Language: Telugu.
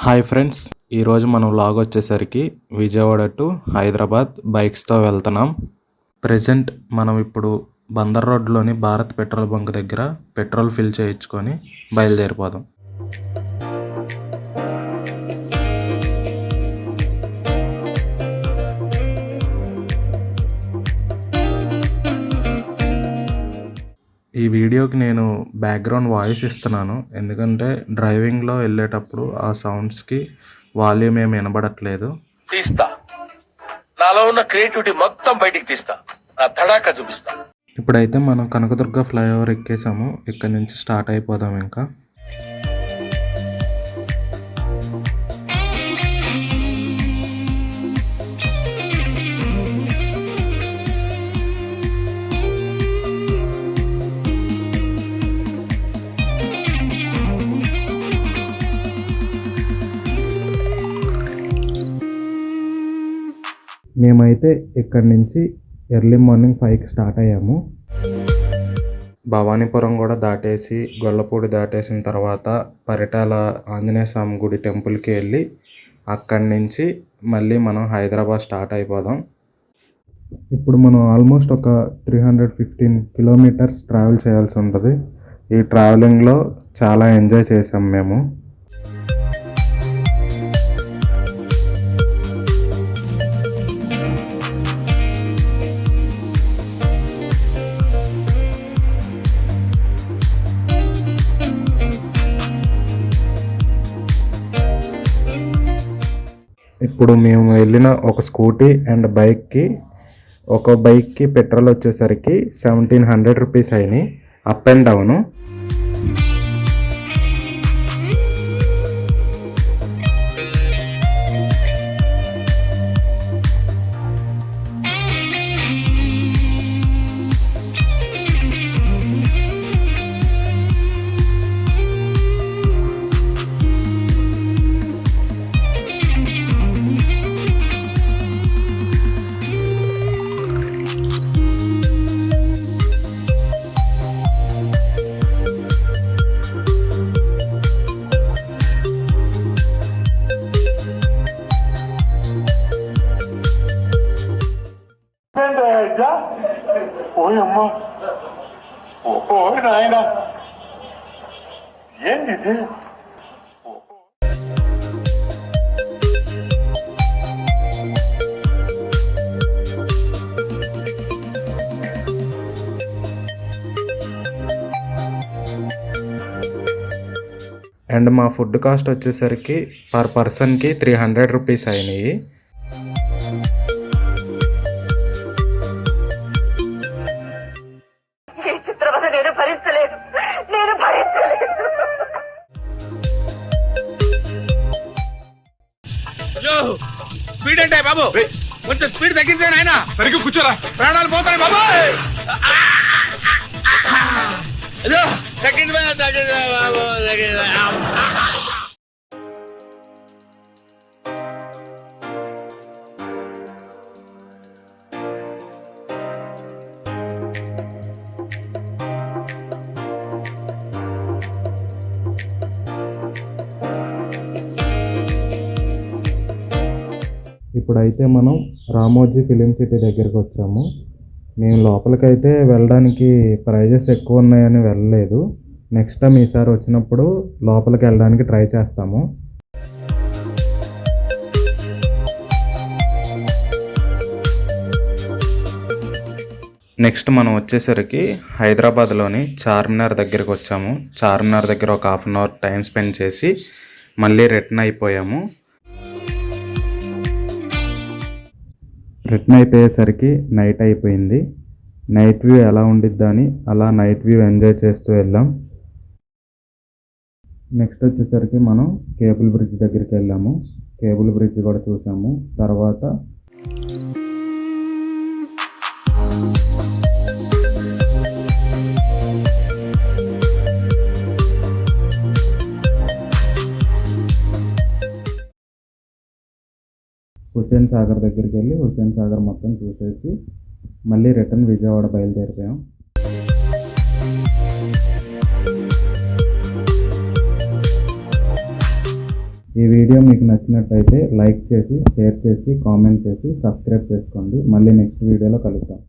హాయ్ ఫ్రెండ్స్, ఈరోజు మనం వ్లాగ్ వచ్చేసరికి విజయవాడ టు హైదరాబాద్ బైక్స్తో వెళ్తున్నాం. ప్రజెంట్ మనం ఇప్పుడు బందర్ రోడ్లోని భారత్ పెట్రోల్ బంక్ దగ్గర పెట్రోల్ ఫిల్ చేయించుకొని బయలుదేరిపోదాం. ఈ వీడియోకి నేను బ్యాక్గ్రౌండ్ వాయిస్ ఇస్తున్నాను, ఎందుకంటే డ్రైవింగ్లో వెళ్ళేటప్పుడు ఆ సౌండ్స్కి వాల్యూమ్ ఏమి వినబడట్లేదు. తీస్తా, నాలో ఉన్న క్రియేటివిటీ మొత్తం బయటికి తీస్తా, నా తడాకా చూపిస్తా. ఇప్పుడైతే మనం కనకదుర్గ ఫ్లైఓవర్ ఎక్కేసాము. ఇక్కడ నుంచి స్టార్ట్ అయిపోదాం. ఇంకా మేమైతే ఇక్కడి నుంచి ఎర్లీ మార్నింగ్ 5కి స్టార్ట్ అయ్యాము. భవానీపురం కూడా దాటేసి గొల్లపూడి దాటేసిన తర్వాత పరిటాల ఆంజనేయ స్వామి గుడి టెంపుల్కి వెళ్ళి అక్కడి నుంచి మళ్ళీ మనం హైదరాబాద్ స్టార్ట్ అయిపోదాం. ఇప్పుడు మనం ఆల్మోస్ట్ ఒక 315 కిలోమీటర్స్ ట్రావెల్ చేయాల్సి ఉంటుంది. ఈ ట్రావెలింగ్లో చాలా ఎంజాయ్ చేసాం మేము. ఇప్పుడు మేము వెళ్ళిన ఒక స్కూటీ అండ్ బైక్కి, ఒక బైక్కి పెట్రోల్ వచ్చేసరికి 1700 రూపీస్ అయినాయి అప్ అండ్ డౌను. ఓయమ్మా, ఓ నాయన, ఏంది ఇది? అండ్ మా ఫుడ్ కాస్ట్ వచ్చేసరికి పర్ పర్సన్కి 300 రూపీస్ అయినాయి. స్పీడ్ అంటే బాబు, కొంచెం స్పీడ్ తగ్గించాను. ఆయన సరిగ్గా కూర్చోరా, ప్రాణాలు పోతాయి బాబు. తగ్గింది బాబు, తగ్గింది. ఇప్పుడైతే మనం రామోజీ ఫిలిం సిటీ దగ్గరికి వచ్చాము. మేము లోపలికైతే వెళ్ళడానికి ప్రైజెస్ ఎక్కువ ఉన్నాయని వెళ్ళలేదు. నెక్స్ట్ టైం ఈసారి వచ్చినప్పుడు లోపలికి వెళ్ళడానికి ట్రై చేస్తాము. నెక్స్ట్ మనం వచ్చేసరికి హైదరాబాద్లోని చార్మినార్ దగ్గరికి వచ్చాము. చార్మినార్ దగ్గర ఒక 1/2 అవర్ టైం స్పెండ్ చేసి మళ్ళీ రిటర్న్ అయిపోయాము. రిటర్న్ అయిపోయేసరికి నైట్ అయిపోయింది. నైట్ వ్యూ ఎలా ఉండిద్దా అని అలా నైట్ వ్యూ ఎంజాయ్ చేస్తూ వెళ్ళాం. నెక్స్ట్ వచ్చేసరికి మనం కేబుల్ బ్రిడ్జ్ దగ్గరికి వెళ్ళాము. కేబుల్ బ్రిడ్జ్ కూడా చూసాము. తర్వాత హుస్సేన్ సాగర్ దగ్గరికి వెళ్ళి హుస్సేన్ సాగర్ మొత్తం చూసేసి మళ్ళీ రిటర్న్ విజయవాడ బయలుదేరిపోయాం. ఈ వీడియో మీకు నచ్చినట్టయితే లైక్ చేసి, షేర్ చేసి, కామెంట్ చేసి, సబ్స్క్రైబ్ చేసుకోండి. మళ్ళీ నెక్స్ట్ వీడియోలో కలుద్దాం.